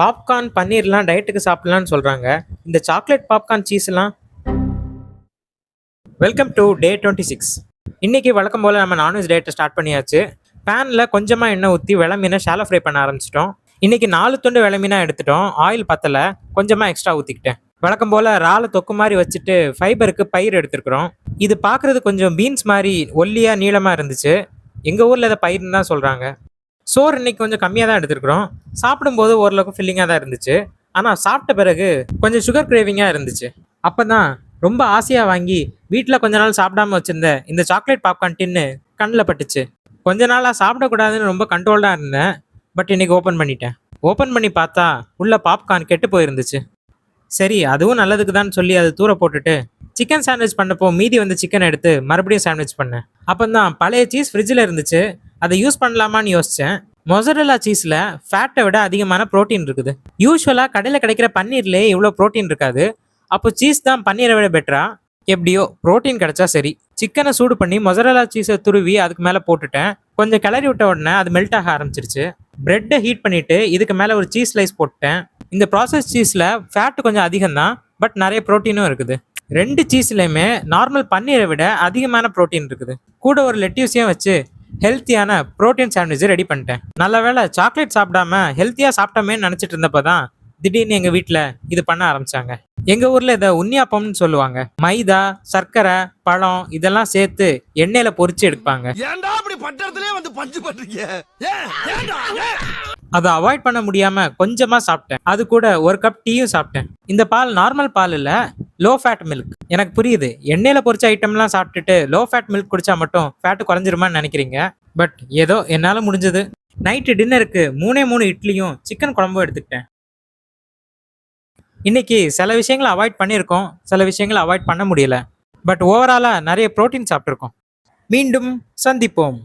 Popcorn, பன்னீர்லாம் டயட்டுக்கு சாப்பிடலாம்னு சொல்றாங்க. இந்த சாக்லேட் பாப்கார்ன், சீஸ்லாம். Welcome to day 26. இன்னைக்கு வழக்கம் போல நம்ம நான்வெஜ் டயட்டை ஸ்டார்ட் பண்ணியாச்சு. பேனில் கொஞ்சமாக எண்ணெய் ஊற்றி வெள மீனை ஷாலோ ஃப்ரை பண்ண ஆரம்பிச்சிட்டோம். இன்னைக்கு 4 துண்டு வெள மீனாக எடுத்துட்டோம். ஆயில் பத்தலை, கொஞ்சமாக எக்ஸ்ட்ரா ஊற்றிக்கிட்டேன். வழக்கம் போல் இறாலை தொக்கு மாதிரி வச்சுட்டு ஃபைபருக்கு பயிர் எடுத்துருக்குறோம். இது பார்க்குறது கொஞ்சம் பீன்ஸ் மாதிரி ஒல்லியாக நீளமாக இருந்துச்சு. எங்கள் ஊரில் இதை பயிர்னு தான் சொல்கிறாங்க. சோறு இன்னைக்கு கொஞ்சம் கம்மியாக தான் எடுத்துருக்குறோம். சாப்பிடும்போது ஓரளவுக்கு ஃபில்லிங்காக தான் இருந்துச்சு. ஆனால் சாப்பிட்ட பிறகு கொஞ்சம் சுகர் கிரேவிங்காக இருந்துச்சு. அப்போ தான் ரொம்ப ஆசையாக வாங்கி வீட்டில் கொஞ்ச நாள் சாப்பிடாம வச்சுருந்த இந்த சாக்லேட் பாப்கார்ன் டின்னு கண்ணில் பட்டுச்சு. கொஞ்ச நாளாக சாப்பிடக்கூடாதுன்னு ரொம்ப கண்ட்ரோல்டாக இருந்தேன். பட் இன்னைக்கு ஓப்பன் பண்ணிட்டேன். ஓப்பன் பண்ணி பார்த்தா உள்ள பாப்கார்ன் கெட்டு போயிருந்துச்சு. சரி, அதுவும் நல்லதுக்கு தான் சொல்லி அதை தூர போட்டுட்டு சிக்கன் சாண்ட்விச் பண்ணப்போ மீதி வந்து சிக்கன் எடுத்து மறுபடியும் சாண்ட்விச் பண்ணேன். அப்போ தான் பழைய சீஸ் ஃப்ரிட்ஜில் இருந்துச்சு. அதை யூஸ் பண்ணலாமான்னு யோசித்தேன். மொசரெல்லா சீஸில் ஃபேட்டை விட அதிகமான ப்ரோட்டீன் இருக்குது. யூஸ்வலாக கடையில் கிடைக்கிற பன்னீர்லேயே இவ்வளோ ப்ரோட்டீன் இருக்காது. அப்போ சீஸ் தான் பன்னீரை விட பெட்டரா? எப்படியோ ப்ரோட்டீன் கிடைச்சா சரி. சிக்கனை சூடு பண்ணி மொசரெல்லா சீஸை துருவி அதுக்கு மேலே போட்டுட்டேன். கொஞ்சம் கிளறி விட்ட உடனே அது மெல்ட் ஆக ஆரம்பிச்சிருச்சு. பிரெட்டை ஹீட் பண்ணிவிட்டு இதுக்கு மேலே ஒரு சீஸ் ஸ்லைஸ் போட்டுட்டேன். இந்த ப்ராசஸ் சீஸில் ஃபேட்டு கொஞ்சம் அதிகம் தான், பட் நிறைய ப்ரோட்டீனும் இருக்குது. 2 சீஸ்லையுமே நார்மல் பன்னீரை விட அதிகமான ப்ரோட்டீன் இருக்குது. கூட ஒரு லெட்யூஸையும் வச்சு ஹெல்த்தியான ப்ரோட்டீன் சாண்ட்விச் ரெடி பண்ணிட்டேன். நல்ல வேளை சாக்லேட் சாப்பிடாம ஹெல்த்தியாக சாப்பிட்டோமேன்னு நினச்சிட்டு இருந்தப்போ தான் திடீர்னு எங்கள் வீட்டில் இது பண்ண ஆரம்பித்தாங்க. எங்கள் ஊரில் இதை உன்னியாப்பம்னு சொல்லுவாங்க. மைதா, சர்க்கரை, பழம் இதெல்லாம் சேர்த்து எண்ணெயில் பொரிச்சு எடுப்பாங்க. அதை அவாய்ட் பண்ண முடியாம கொஞ்சமா சாப்பிட்டேன். அது கூட ஒரு கப் டீயும் சாப்பிட்டேன். இந்த பால் நார்மல் பால் இல்ல, லோ ஃபேட் மில்க். எனக்கு புரியுது, எண்ணெயில பொரிச்ச ஐட்டம்லாம் சாப்பிட்டுட்டு லோ ஃபேட் மில்க் குடிச்சா மட்டும் ஃபேட் குறைஞ்சிருமான்னு நினைக்கிறீங்க. பட் ஏதோ என்னால முடிஞ்சது. நைட்டு டின்னருக்கு 3 இட்லியும் சிக்கன் குழம்பும் எடுத்துக்கிட்டேன். இன்னைக்கு சில விஷயங்களை அவாய்ட் பண்ணியிருக்கோம், சில விஷயங்களை அவாய்ட் பண்ண முடியல. பட் ஓவராலா நிறைய ப்ரோட்டீன் சாப்பிட்ருக்கோம். மீண்டும் சந்திப்போம்.